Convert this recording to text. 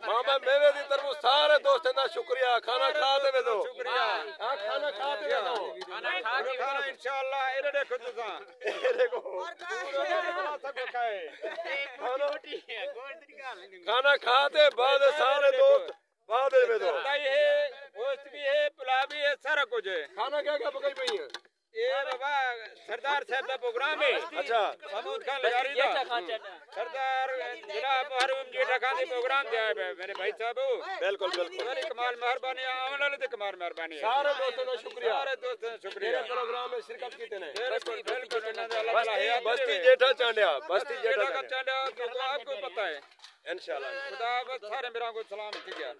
मामा मेरे दी तरफ सारे दोस्तों का शुक्रिया। खाना खा दे दो। शुक्रिया। हां खाना खा दे दो। खाना इंशाल्लाह ये देखो तुसा ये देखो खाना खाते बाद सारे दोस्त बाद में दो। ये गोश्त भी है पुलाव भी है सारा कुछ है। खाना क्या क्या पकाई पई है? ये बाबा सरदार साहब का प्रोग्राम है। अच्छा महमूद खान लगारी का सरदार जनाब मुहर्रम जेठा खान का प्रोग्राम दिया है मेरे भाई साहब। बिल्कुल बिल्कुल बड़ी कमाल मेहरबानी आने वाले ते कमाल मेहरबानी सारे दोस्तों का शुक्रिया। सारे दोस्तों का शुक्रिया प्रोग्राम में शिरकत की ने। बिल्कुल बिल्कुल बस्ती जेठा चांडिया बस्ती जेठा चांडिया तो आपको पता है इंशाल्लाह। खुदा सारे मेरा को सलाम ठीक है।